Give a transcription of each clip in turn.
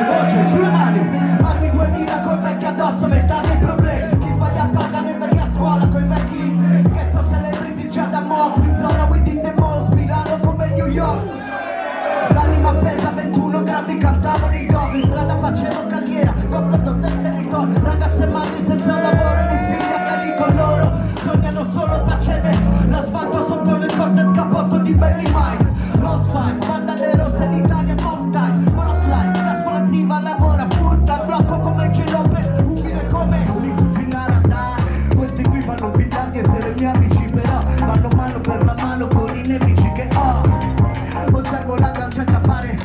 Voce, sulle mani. Anni 2000 col vecchio addosso, metà dei problemi. Chi sbaglia paga, noi vecchi a scuola coi vecchi lì. Ghetto celebrity già da mo', qui in zona within the malls, Milano come New York. L'anima pesa 21 grammi, cantavo nei dog, in strada facevo carriera, doppio territorio. Ragazze e madri senza lavoro e i figli a cani con loro. Sognano solo pacene, l'asfalto sotto le corte, scapotto di belli mais. Lost fights, bandane rosse in Italia, mob ties, monopline, la scuola attiva lavora full time, blocco come J. Lopez, umile come un cucinara, sa. Questi qui fanno figliati di essere miei amici, però vanno mano per la mano con i nemici che ho. Osservo la gancia da fare,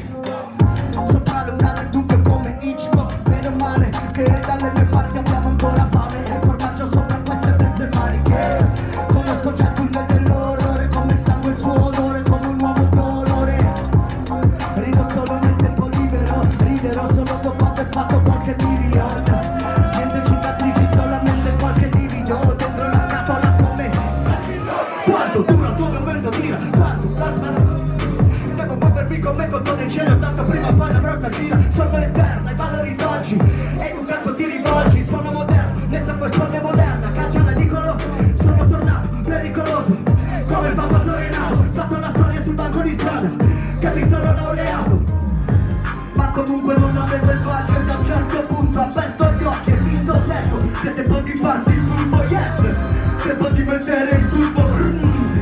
sopra l'umbrale dunque come Hitchcock, meno male che dalle mie parti abbiamo ancora fame, formaggio sopra queste mezze maniche. Conosco già il tunnel dell'orrore, come il sangue il suo odore, come un uomo dolore. Rido solo nel tempo libero, riderò solo dopo aver fatto qualche milione. Niente cicatrici, solamente qualche livido dentro la scatola come. Quanto dura il tuo momento, tira, quanto devo muovermi come cotone in cielo, tanto prima o poi l'avrò tira. Sono eterna, i valori d'oggi, educato ti rivolgi, sono moderno, nel sangue sono moderna, cacciala dicono, sono tornato pericoloso, come il famoso Renato, fatto una storia sul banco di strada, che mi sono laureato, ma comunque non avevo il guaggio e da un certo punto ho aperto gli occhi e mi sono detto, che tempo di farsi il turbo, yes, tempo di mettere il turbo,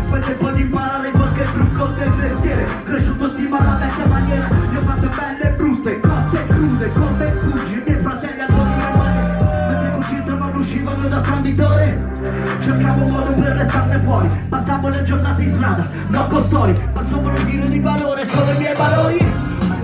poi tempo di imparare qualche trucco del mestiere, cresciuto sì ma la vecchia maniera, io ho fatto belle e brutte, cotte e crude, come cuggi, i miei fratelli a buoni memorie, mentre i cugini non uscivano da San Vittore, cercavo un modo per restarne fuori, passavo le giornate in strada, no costori, ma sono un filo di valore, sono i miei valori,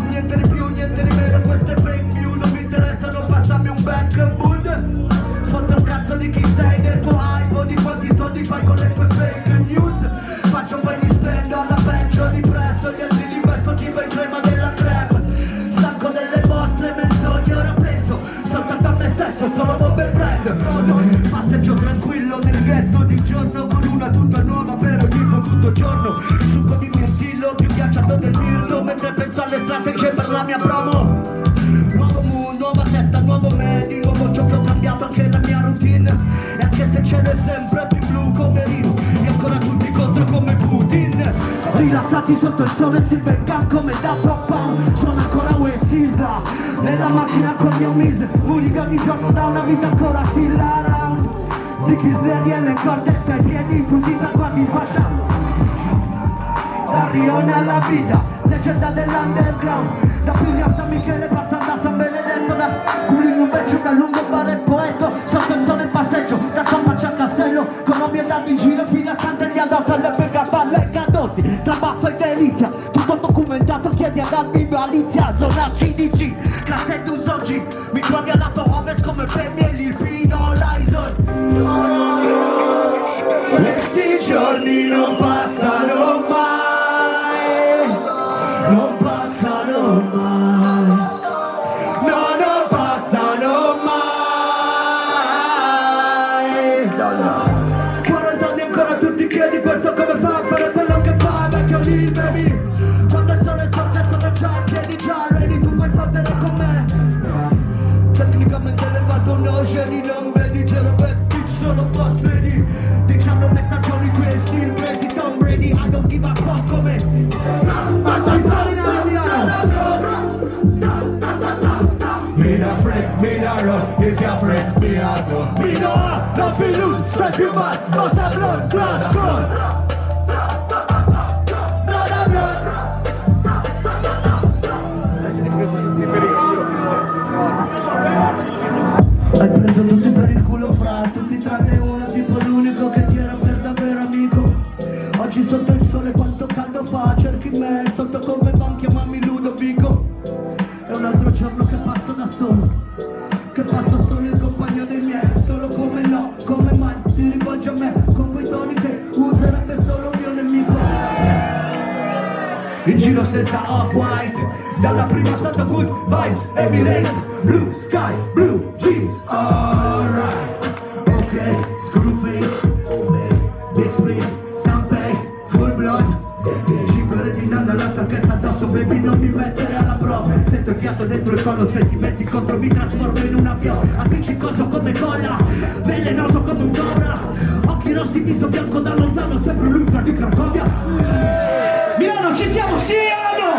niente di più, niente di meno, queste fake news non mi interessano, passami un back mood, foto un cazzo di chi sei del tuo iPhone, di quanti soldi fai con le tue fake news, faccio poi li spendo alla peggio di presto, gli altri li investo tipo in crema della crema, stanco delle vostre menzogne, ora penso soltanto a me stesso, solo bombe brand, passeggio tranquillo nel ghetto di giorno con una tutta nuova per ogni tutto giorno, succo di mirtillo più ghiacciato del mirto, mentre penso alle strategie per la mia promo, nuovo mood, nuova testa, nuovo me, di nuovo ciò che ho cambiato anche la mia routine, e anche se il cielo è sempre più blu come Rino, e ancora tutti contro come Putin, rilassati sotto il sole si vengan come da papà, sono ancora Wessilda, nella macchina con mio Miz, unica ogni giorno da una vita ancora still around, di chi sveglia le corde sei piedi, tutti da quando facciamo, da Rione alla vita, leggenda dell'underground, da Puglia a San Michele passa da San Benedetto, da Curino invece da Lungobardo e Poeto, sotto il sole passeggio, da San Pace a Castello, con nomi andati in giro fino a Sant'Elia addosso alle Pegaballe e Cadotti, trabajo e delizia, tutto documentato, chiedi ad darmi malizia, zona CDG, classe d'usoggi, mi trovi al lato ovest come Pemieli, fino l'Aison. Questi giorni non passano mai, non passano mai, no, non passano mai. 40 anni ancora tu ti chiedi questo come fa a fare quello che fa, vecchio liberi. Quando il sole sorge sono già a piedi, già ready, tu vuoi fare con me. Tecnicamente elevato no geni, non vedi, c'è Robetti, sono passeri. 19 stagioni questi, il Brady, Tom Brady, I don't give a fuck come. Ma stai salendo, me da friend, me da run, if your friend, me da run. Me no have, nothing lose, stress you bad, must have blood, blood, blood. Hai preso tutti per il culo fra, tutti tranne uno, tipo l'unico che ti era per davvero amico. Oggi sotto il sole quanto caldo fa, cerchi me sotto come banchi, mammi Ludovico. È un altro giorno che passo da solo, che passo solo in compagnia dei miei, solo come no, come mai ti rivolgi a me, con quei toni che userebbe solo un mio nemico. In giro senza off-white, dalla prima sotto good vibes, Emirates, blue sky, blue jeans, alright. Ok, Screwface, big split, Sanpei, full blood, 5 ore di Quando la stanchezza addosso, baby, non mi mettere alla prova. Sento il fiato dentro il collo, se ti metti contro mi trasformo in un avione. Appiccicoso come colla, velenoso come un'ora. Occhi rossi, viso bianco da lontano, sempre lui per di Cracovia. Milano, ci siamo, sì o no?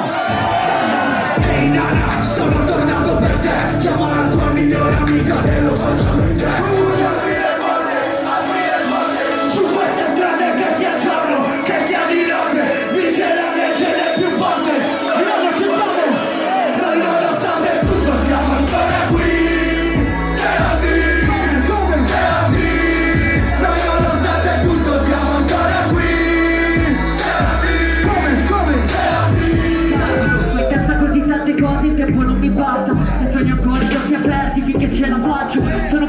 Ehi nana, sono tornato per te. Chiama la tua migliore amica e lo facciamo in tre. Su queste strade che sia giorno, che sia di notte, vince la legge del più forte. Milano, ci siamo. Noi nonostante tutto siamo ancora qui. Come? Noi nonostante tutto siamo ancora qui. Come? In testa così tante cose, il tempo non mi basta. E sogno ancora gli occhi aperti finché ce la faccio. Sono